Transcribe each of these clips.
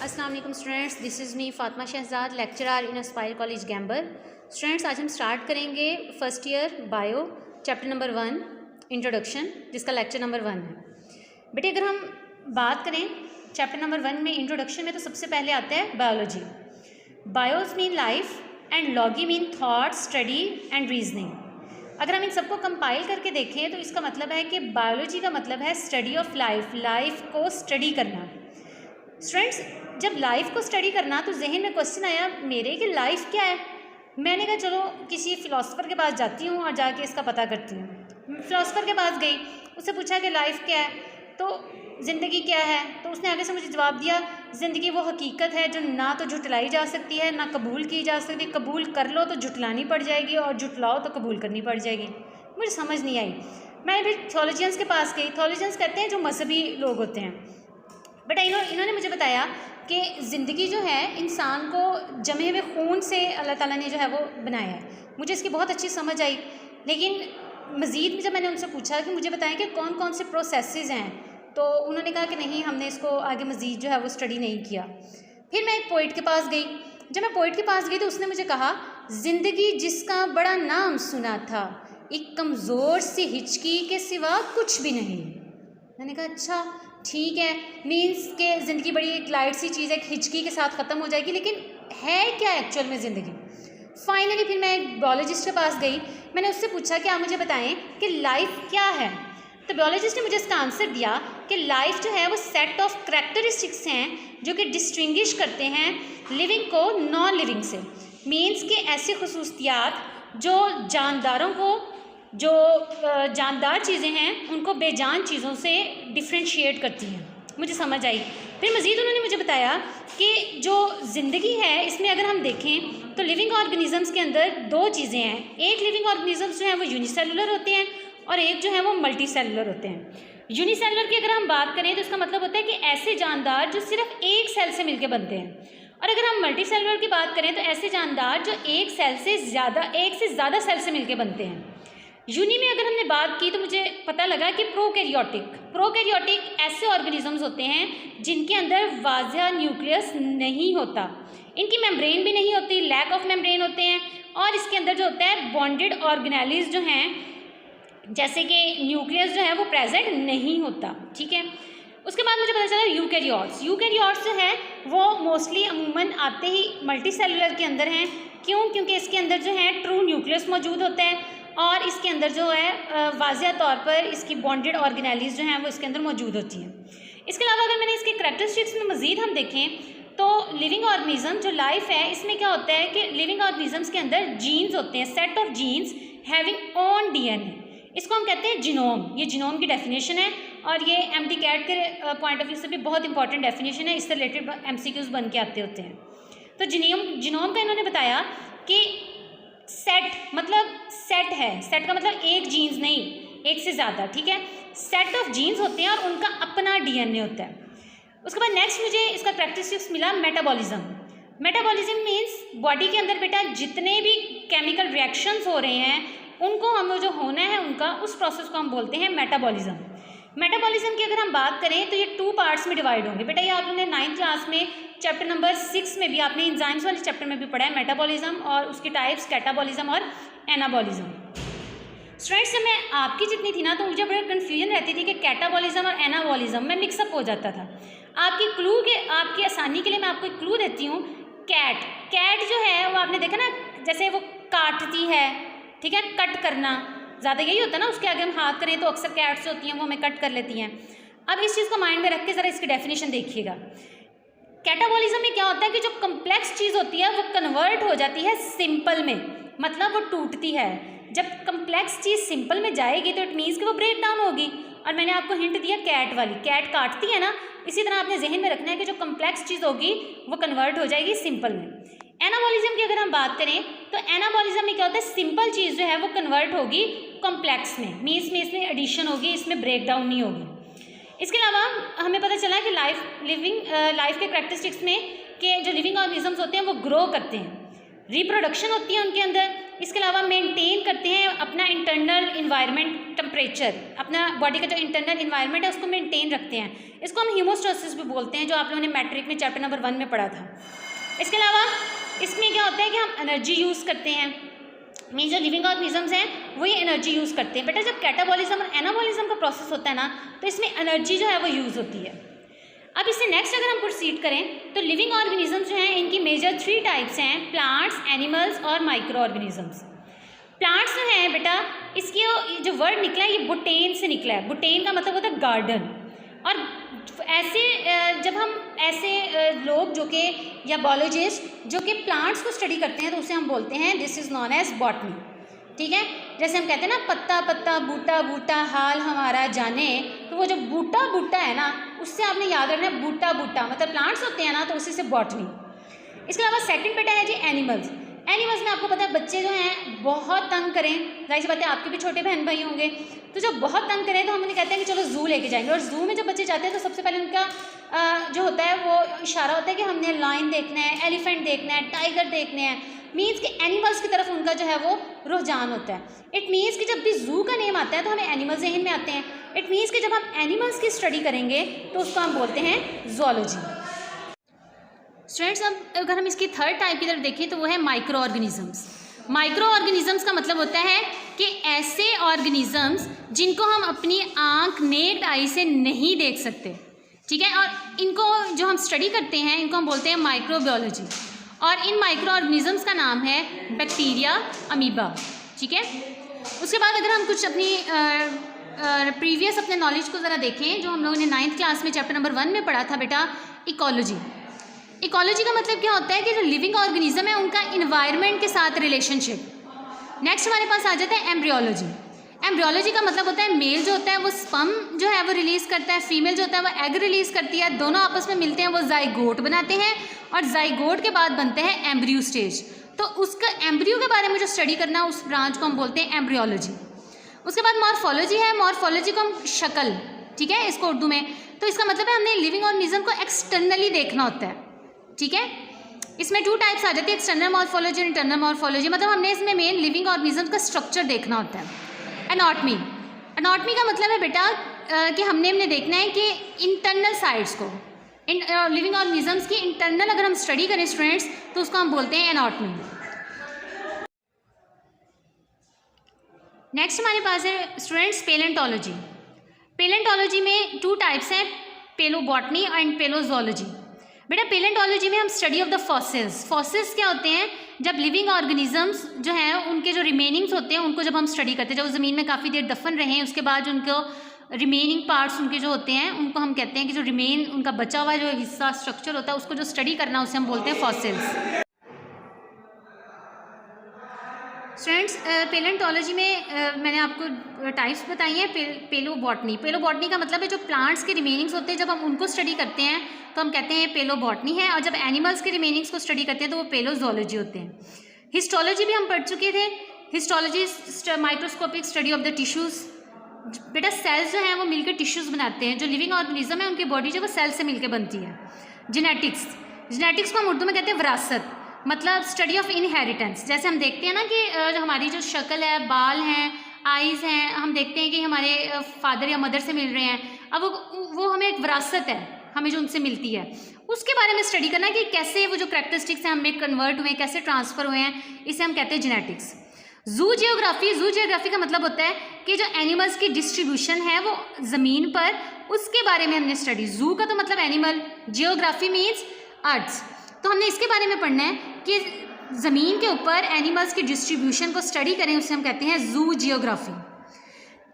अस्सलाम वालेकुम students, this is me Fatima Shahzad, lecturer in Aspire college Gambar. Students, आज हम स्टार्ट करेंगे first year bio chapter number 1 introduction, जिसका लेक्चर नंबर 1 है। बेटे अगर हम बात करें चैप्टर नंबर 1 में इंट्रोडक्शन में, तो सबसे पहले आता है biology. Bios mean life and logy mean thought, study and reasoning. अगर हम इन सबको कंपाइल करके देखें तो इसका मतलब है कि बायोलॉजी का मतलब है स्टडी ऑफ लाइफ, लाइफ को स्टडी करना। स्टूडेंट्स, जब लाइफ को स्टडी करना तो जहन में क्वेश्चन आया मेरे कि लाइफ क्या है। मैंने कहा चलो किसी फ़िलासफ़र के पास जाती हूँ और जाके इसका पता करती हूँ। फ़िलासफ़र के पास गई, उससे पूछा कि लाइफ क्या है, तो ज़िंदगी क्या है। तो उसने आगे से मुझे जवाब दिया, ज़िंदगी वो हकीकत है जो ना तो झुटलाई जा सकती है ना कबूल की जा सकती। कबूल कर लो तो झुटलानी पड़ जाएगी और झुटलाओ तो कबूल करनी पड़ जाएगी। मुझे समझ नहीं आई। मैं फिर थ्योलॉजियंस के पास गई। थ्योलॉजियंस कहते हैं जो मजहबी लोग होते हैं। बट इन्होंने मुझे बताया कि ज़िंदगी जो है इंसान को जमे हुए खून से अल्लाह ताला ने जो है वो बनाया है। मुझे इसकी बहुत अच्छी समझ आई, लेकिन मज़ीद में जब मैंने उनसे पूछा कि मुझे बताएं कि कौन कौन से प्रोसेसेस हैं, तो उन्होंने कहा कि नहीं, हमने इसको आगे मज़ीद जो है वो स्टडी नहीं किया। फिर मैं एक पोइट के पास गई। जब मैं पोइट के पास गई तो उसने मुझे कहा, ज़िंदगी जिसका बड़ा नाम सुना था, एक कमज़ोर सी हिचकी के सिवा कुछ भी नहीं। मैंने कहा अच्छा ठीक है, मीन्स के ज़िंदगी बड़ी एक लाइट सी चीज़ है, एक हिचकी के साथ ख़त्म हो जाएगी, लेकिन है क्या एक्चुअल में ज़िंदगी। फाइनली फिर मैं एक बायोलॉजिस्ट के पास गई। मैंने उससे पूछा कि आप मुझे बताएं कि लाइफ क्या है। तो बायोलॉजिस्ट ने मुझे इसका आंसर दिया कि लाइफ जो है वो सेट ऑफ करैक्टरिस्टिक्स हैं जो कि डिस्टिंग्विश करते हैं लिविंग को नॉन लिविंग से। मीन्स के ऐसी खसूसियात जो जानदारों को, जो जानदार चीज़ें हैं उनको बेजान चीज़ों से डिफ्रेंशिएट करती हैं। मुझे समझ आई। फिर मज़ीद उन्होंने मुझे बताया कि जो ज़िंदगी है इसमें अगर हम देखें तो लिविंग ऑर्गेनिजम्स के अंदर दो चीज़ें हैं। एक लिविंग ऑर्गेनिजम्स जो हैं वो यूनिसेलुलर होते हैं और एक जो है वो मल्टी सेलुलर होते हैं। यूनिसेलुलर की अगर हम बात करें तो इसका मतलब होता है कि ऐसे जानदार जो सिर्फ एक सेल से मिलकर बनते हैं, और अगर हम मल्टी सेलुलर की बात करें तो ऐसे जानदार जो एक से ज़्यादा सेल से मिलकर बनते हैं। यूनी में अगर हमने बात की तो मुझे पता लगा कि प्रोकैरियोटिक ऐसे ऑर्गेनिजम्स होते हैं जिनके अंदर वाज़िया न्यूक्लियस नहीं होता, इनकी मेम्ब्रेन भी नहीं होती, लैक ऑफ मेम्ब्रेन होते हैं, और इसके अंदर जो होता है बॉन्डेड ऑर्गेनेलिज जो हैं, जैसे कि न्यूक्लियस जो है वो प्रेजेंट नहीं होता। ठीक है, उसके बाद मुझे पता चला यूकैरियोट्स जो है वो मोस्टली अमूमन आते ही मल्टी सेलुलर के अंदर हैं। क्योंकि इसके अंदर जो है ट्रू न्यूक्लियस मौजूद होता है और इसके अंदर जो है वाज़िया तौर पर इसकी बॉन्डेड ऑर्गेनेलिज जो हैं वो इसके अंदर मौजूद होती हैं। इसके अलावा अगर मैंने इसके करैक्टरिस्टिक्स में मज़ीद हम देखें तो लिविंग ऑर्गेनिज्म जो लाइफ है इसमें क्या होता है कि लिविंग ऑर्गेनिजम्स के अंदर जीन्स होते हैं, set of genes having on DNA. इसको हम कहते हैं जीनोम। ये जीनोम की डेफिनेशन है और ये एमडी कैट के पॉइंट ऑफ व्यू से भी बहुत इंपॉर्टेंट डेफिनेशन है। इससे रिलेटेड एमसीक्यूज बन के आते होते हैं। तो जीनोम का इन्होंने बताया कि सेट है, सेट का मतलब एक जीन्स नहीं, एक से ज़्यादा। ठीक है, सेट ऑफ जीन्स होते हैं और उनका अपना डीएनए होता है। उसके बाद नेक्स्ट मुझे इसका करैक्टरिस्टिक्स मिला मेटाबॉलिज्म मीन्स बॉडी के अंदर बेटा जितने भी केमिकल रिएक्शंस हो रहे हैं उनको हमें जो होना है उनका, उस प्रोसेस को हम बोलते हैं मेटाबॉलिज्म की अगर हम बात करें तो ये 2 पार्ट्स में डिवाइड होंगे। बेटा ये आप लोगों ने 9th क्लास में चैप्टर नंबर 6 में भी आपने एंजाइम्स वाले चैप्टर में भी पढ़ा है मेटाबॉलिज्म और उसकी टाइप्स कैटाबॉलिज्म और एनाबॉलिज्म। स्टूडेंट्स, जब मैं आपकी जितनी थी ना तो मुझे बड़ी कन्फ्यूजन रहती थी कि कैटाबॉलिज्म और एनाबॉलिज्म में मिक्सअप हो जाता था। आपकी आसानी के लिए मैं आपको एक क्लू देती हूँ। कैट जो है वो आपने देखा ना, जैसे वो काटती है, ठीक है, कट करना ज़्यादा यही होता है ना, उसके आगे हम हाथ करें तो अक्सर कैट्स होती हैं वो हमें कट कर लेती हैं। अब इस चीज़ को माइंड में रख के ज़रा इसकी डेफिनेशन देखिएगा। कैटाबॉलिज्म में क्या होता है कि जो कम्प्लेक्स चीज़ होती है वो कन्वर्ट हो जाती है सिंपल में, मतलब वो टूटती है। जब कम्प्लेक्स चीज़ सिंपल में जाएगी तो इट मीन्स कि वो ब्रेक डाउन होगी। और मैंने आपको हिंट दिया कैट वाली, कैट काटती है ना, इसी तरह आपने जहन में रखना है कि जो कम्प्लेक्स चीज़ होगी वो कन्वर्ट हो जाएगी सिंपल में। एनाबॉलिज्म की अगर हम बात करें तो एनाबॉलिज्म में क्या होता है, सिंपल चीज़ जो है वो कन्वर्ट होगी कॉम्प्लेक्स में, मीन्स में इसमें एडिशन होगी, इसमें ब्रेक डाउन नहीं होगी। इसके अलावा हमें पता चला कि लाइफ के करैक्टरिस्टिक्स में कि जो लिविंग ऑर्गेनिजम्स होते हैं वो ग्रो करते हैं, रिप्रोडक्शन होती है उनके अंदर, इसके अलावा मेंटेन करते हैं अपना इंटरनल इन्वायरमेंट टेम्परेचर, अपना बॉडी का जो इंटरनल इन्वायरमेंट है उसको मेंटेन रखते हैं। इसको हम हीमोस्टेसिस भी बोलते हैं, जो आप लोगों ने मैट्रिक में चैप्टर नंबर 1 में पढ़ा था। इसके अलावा इसमें क्या होता है कि हम एनर्जी यूज़ करते हैं, मीन जो लिविंग ऑर्गेनिजम्स हैं वही एनर्जी यूज़ करते हैं। बेटा जब कैटाबॉलिज्म और एनाबॉलिज्म का प्रोसेस होता है ना, तो इसमें एनर्जी जो है वो यूज़ होती है। अब इससे नेक्स्ट अगर हम प्रोसीड करें तो लिविंग ऑर्गेनिजम्स जो हैं इनकी मेजर 3 टाइप्स हैं, प्लांट्स, एनिमल्स और माइक्रो ऑर्गेनिजम्स। प्लांट्स जो हैं बेटा, इसकी जो वर्ड निकला है ये बुटेन से निकला है। बुटेन का मतलब होता है गार्डन। और ऐसे जब हम ऐसे लोग जो कि या बायोलॉजिस्ट जो कि प्लांट्स को स्टडी करते हैं तो उसे हम बोलते हैं this is known as botany. ठीक है, जैसे हम कहते हैं ना पत्ता पत्ता बूटा बूटा हाल हमारा जाने, तो वो जो बूटा बूटा है ना उससे आपने याद रखना है बूटा बूटा मतलब प्लांट्स होते हैं ना, तो उसी से बॉटनी। इसके अलावा सेकंड बेटा है जी एनिमल्स। एनिमल्स में आपको पता है बच्चे जो हैं बहुत तंग करें, जाहिर सी बात है आपके भी छोटे बहन भाई होंगे, तो जब बहुत तंग करें तो हम उन्हें कहते हैं कि चलो ज़ू लेके जाएंगे। और ज़ू में जब बच्चे जाते हैं तो सबसे पहले उनका जो होता है वो इशारा होता है कि हमने लायन देखना है, एलिफेंट देखना है, टाइगर देखने हैं, मीन्स कि एनिमल्स की तरफ उनका जो है वो रुझान होता है। इट मीन्स कि जब भी ज़ू का नेम आता है तो हमें एनिमल्स जहन में आते हैं। इट मीन्स कि जब हम एनिमल्स की स्टडी करेंगे तो उसको हम बोलते हैं ज़ूलॉजी। स्टूडेंट्स अब अगर हम इसकी थर्ड टाइप की तरफ देखें तो वो है माइक्रो ऑर्गेनिजम्स। माइक्रो ऑर्गेनिजम्स का मतलब होता है कि ऐसे ऑर्गेनिजम्स जिनको हम अपनी आँख नेक्ड आई से नहीं देख सकते। ठीक है, और इनको जो हम स्टडी करते हैं इनको हम बोलते हैं माइक्रोबायोलॉजी। और इन माइक्रो ऑर्गेनिजम्स का नाम है बैक्टीरिया, अमीबा। ठीक है, उसके बाद अगर हम कुछ अपनी प्रीवियस अपने नॉलेज को ज़रा देखें, जो हम लोगों ने 9th क्लास में चैप्टर नंबर 1 में पढ़ा था बेटा, इकोलॉजी। इकोलॉजी का मतलब क्या होता है कि जो लिविंग ऑर्गेनिज्म है उनका इन्वायरमेंट के साथ रिलेशनशिप। नेक्स्ट हमारे पास आ जाता है एम्ब्रियोलॉजी। एम्ब्रियोलॉजी का मतलब होता है मेल जो होता है वो स्पर्म जो है वो रिलीज़ करता है, फीमेल जो होता है वो एग रिलीज़ करती है, दोनों आपस में मिलते हैं वो जाइगोट बनाते हैं, और जाइगोट के बाद बनते हैं एम्ब्रियो स्टेज। तो उसका एम्ब्रियो के बारे में जो स्टडी करना उस ब्रांच को हम बोलते हैं एम्ब्रियोलॉजी। उसके बाद मॉर्फोलॉजी है। मॉर्फोलॉजी को हम शक्ल, ठीक है, इसको उर्दू में, तो इसका मतलब है हमने लिविंग ऑर्गेनिज्म को एक्सटर्नली देखना होता है। ठीक है, इसमें 2 टाइप्स आ जाती है, एक्सटर्नल मॉर्फोलॉजी और इंटरनल मॉर्फोलॉजी। मतलब हमने इसमें मेन लिविंग ऑर्गेनिज्म का स्ट्रक्चर देखना होता है। एनाटॉमी, एनाटॉमी का मतलब है बेटा कि हमने देखना है कि इंटरनल साइड्स को, लिविंग ऑर्गेनिजम्स की इंटरनल अगर हम स्टडी करें स्टूडेंट्स तो उसको हम बोलते हैं एनाटॉमी। नेक्स्ट हमारे पास है स्टूडेंट्स पेलेंटोलॉजी। पेलेंटोलॉजी में 2 टाइप्स हैं, पेलोबॉटनी एंड पेलोजोलॉजी। बेटा पेलेंटोलॉजी में हम study of the fossils. Fossils क्या होते हैं, जब लिविंग ऑर्गेनिजम्स जो हैं उनके जो रिमेनिंग्स होते हैं उनको जब हम स्टडी करते हैं, जब वो ज़मीन में काफ़ी देर दफन रहे हैं उसके बाद जो उनको रिमेनिंग पार्ट्स उनके जो होते हैं उनको हम कहते हैं कि जो रिमेन उनका बचा हुआ जो हिस्सा स्ट्रक्चर होता है उसको जो स्टडी करना उसे हम बोलते हैं फॉसिल्स। स्टूडेंट्स पेलेंटोलॉजी में मैंने आपको टाइप्स बताई हैं। पेलोबॉटनी, पेलोबॉटनी का मतलब है जो प्लांट्स के रिमेनिंग्स होते हैं जब हम उनको स्टडी करते हैं तो हम कहते हैं पेलोबॉटनी है, और जब एनिमल्स के रिमेनिंग्स को स्टडी करते हैं तो वो पेलोजोलॉजी होते हैं। हिस्टोलॉजी भी हम पढ़ चुके थे। Histology microscopic study of the tissues. बेटा सेल्स जो हैं वो मिलकर टिश्यूज़ बनाते हैं। जो लिविंग ऑर्गेनिज्म है उनकी बॉडी जो वो सेल से मिलकर बनती है। जेनेटिक्स, जेनेटिक्स को हम उर्दू में कहते हैं विरासत, मतलब स्टडी ऑफ इनहेरिटेंस। जैसे हम देखते हैं ना कि जो हमारी जो शक्ल है, बाल हैं, आइज़ हैं, हम देखते हैं कि हमारे फादर या मदर से मिल रहे हैं। अब वो हमें एक विरासत है, हमें जो उनसे मिलती है उसके बारे में स्टडी करना कि कैसे वो जो करैक्टरिस्टिक्स हैं हमें कन्वर्ट हुए, कैसे ट्रांसफ़र हुए हैं, इसे हम कहते हैं जेनेटिक्स। जू जियोग्राफी, जू जियोग्राफी का मतलब होता है कि जो एनिमल्स की डिस्ट्रीब्यूशन है वो ज़मीन पर, उसके बारे में हमने स्टडी। जू का तो मतलब एनिमल, जियोग्राफी मीन्स अर्थ, तो हमने इसके बारे में पढ़ना है कि ज़मीन के ऊपर एनिमल्स की डिस्ट्रीब्यूशन को स्टडी करें, उसे हम कहते हैं जू जियोग्राफी।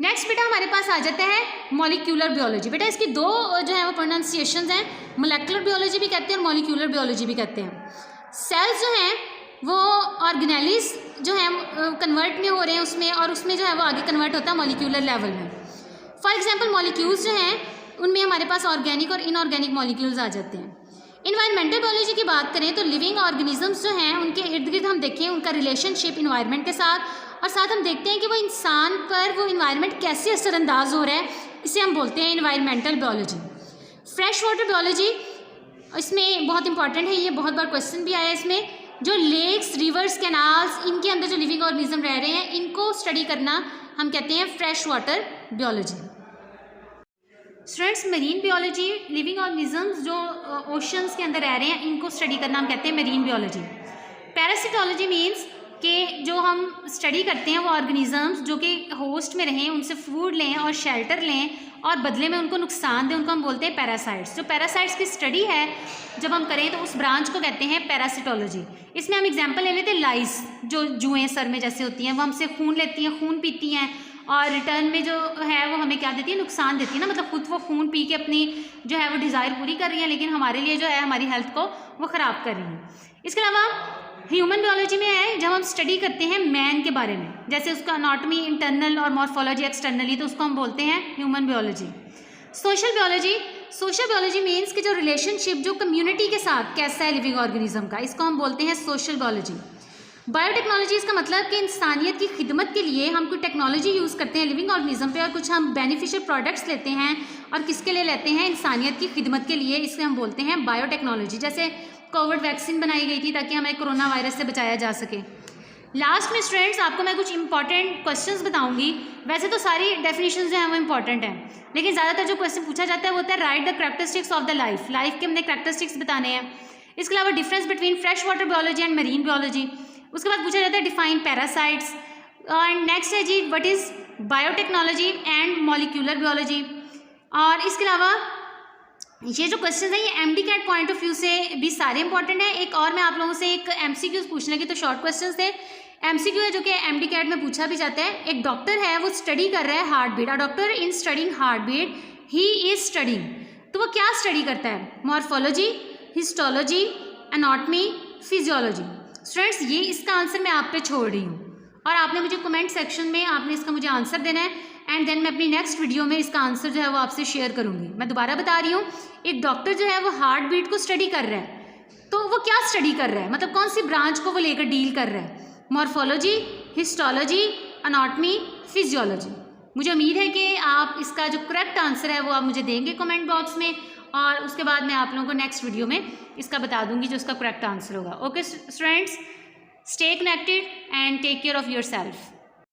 नेक्स्ट बेटा हमारे पास आ जाता है मॉलिक्यूलर बायोलॉजी। बेटा इसकी 2 जो है वो प्रोनाउंसिएशंस हैं, मोलेकुलर बायोलॉजी भी कहते हैं और मॉलिक्यूलर बायोलॉजी भी कहते हैं। सेल्स जो हैं वो ऑर्गेनेलिस जो हैं कन्वर्ट में हो रहे हैं उसमें, और उसमें जो है वो आगे कन्वर्ट होता है मॉलिक्यूलर लेवल में। फॉर एग्जांपल मॉलिक्यूल्स जो हैं उनमें हमारे पास ऑर्गेनिक और इनऑर्गेनिक मॉलिक्यूल्स आ जाते हैं। इन्वायरमेंटल बायोलॉजी की बात करें तो लिविंग ऑर्गेनिजम्स जो हैं उनके इर्द गिर्द हम देखें उनका रिलेशनशिप इन्वायरमेंट के साथ, और साथ हम देखते हैं कि वो इंसान पर वो इन्वायरमेंट कैसे असरअंदाज हो रहा है, इसे हम बोलते हैं environmental biology. Fresh water biology इसमें बहुत इंपॉर्टेंट है, ये बहुत बार क्वेश्चन भी आया है इसमें जो लेक्स, रिवर्स, कैनाल्स, इनके अंदर जो लिविंग ऑर्गेनिज्म रह रहे हैं, इनको स्टडी करना हम कहते हैं fresh water biology. Students, marine biology, living organisms जो ओशंस के अंदर रह रहे हैं, इनको स्टडी करना हम कहते हैं मरीन बियोलॉजी। पैरासिटोलॉजी मीन्स कि जो हम स्टडी करते हैं वो ऑर्गेनिजम्स जो कि होस्ट में रहें, उनसे फूड लें और शेल्टर लें और बदले में उनको नुकसान दें, उनको हम बोलते हैं पैरासाइट्स। जो पैरासाइट्स की स्टडी है जब हम करें तो उस ब्रांच को कहते हैं पैरासिटोलॉजी। इसमें हम एग्जांपल ले लेते हैं लाइस, जो जुएँ सर में जैसे होती हैं, वो हमसे खून लेती हैं, खून पीती हैं और रिटर्न में जो है वो हमें क्या देती है, नुकसान देती है ना। मतलब खुद वो खून पी के अपनी जो है वो डिज़ायर पूरी कर रही है, लेकिन हमारे लिए जो है हमारी हेल्थ को वो ख़राब कर रही है। इसके अलावा ह्यूमन बियोलॉजी में है जब हम स्टडी करते हैं मैन के बारे में, जैसे उसका अनाटमी इंटरनल और मॉर्फोलॉजी एक्सटर्नली, तो उसको हम बोलते हैं human biology. Social biology, social biology means कि जो रिलेशनशिप जो कम्युनिटी के साथ कैसा है लिविंग ऑर्गेनिज्म का, इसको हम बोलते हैं सोशल बियोलॉजी। बायोटेक्नोलॉजी इसका मतलब कि इंसानियत की खिदमत के लिए हम कोई टेक्नोलॉजी यूज़ करते हैं लिविंग ऑर्गेनिज्म पे और कुछ हम बेनिफिशियल प्रोडक्ट्स लेते हैं, और किसके लिए लेते हैं, इंसानियत की खिदमत के लिए, इसे हम बोलते हैं बायोटेक्नोलॉजी। जैसे कोविड वैक्सीन बनाई गई थी ताकि हमें कोरोना वायरस से बचाया जा सके। लास्ट में स्टूडेंट्स आपको मैं कुछ इंपॉर्टेंट क्वेश्चंस बताऊंगी। वैसे तो सारी डेफिनेशंस जो हैं वो इंपॉर्टेंट हैं, लेकिन ज़्यादातर जो क्वेश्चन पूछा जाता है वो होता है right the characteristics of the life, life के हमने करैक्टरिस्टिक्स बताने हैं। इसके अलावा difference between fresh water biology and marine biology. उसके बाद पूछा जाता है डिफाइन पैरासाइट्स, एंड नेक्स्ट है जी what is biotechnology and molecular biology. और इसके अलावा ये जो क्वेश्चन है ये MD-CAT पॉइंट ऑफ व्यू से भी सारे इंपॉर्टेंट है। एक और मैं आप लोगों से एक MCQs पूछने की, तो शॉर्ट क्वेश्चंस थे। MCQ है जो कि MD-CAT में पूछा भी जाता है। एक डॉक्टर है वो स्टडी कर रहा है heart beat, a doctor in studying heart beat, he is studying, तो वो क्या स्टडी करता है, morphology, histology, anatomy, physiology. Students ये इसका आंसर मैं आप पे छोड़ रही हूँ और आपने मुझे कमेंट सेक्शन में आपने इसका मुझे आंसर देना है, एंड देन मैं अपनी नेक्स्ट वीडियो में इसका आंसर जो है वो आपसे शेयर करूँगी। मैं दोबारा बता रही हूँ, एक डॉक्टर जो है वो हार्ट बीट को स्टडी कर रहा है, तो वो क्या स्टडी कर रहा है, मतलब कौन सी ब्रांच को वो लेकर डील कर रहा है, मॉर्फोलॉजी, हिस्टोलॉजी, एनाटॉमी, फिजियोलॉजी। मुझे उम्मीद है कि आप इसका जो करेक्ट आंसर है वो आप मुझे देंगे कमेंट बॉक्स में, और उसके बाद मैं आप लोगों को नेक्स्ट वीडियो में इसका बता दूंगी जो इसका करेक्ट आंसर होगा। Okay students, stay connected and take care of your self.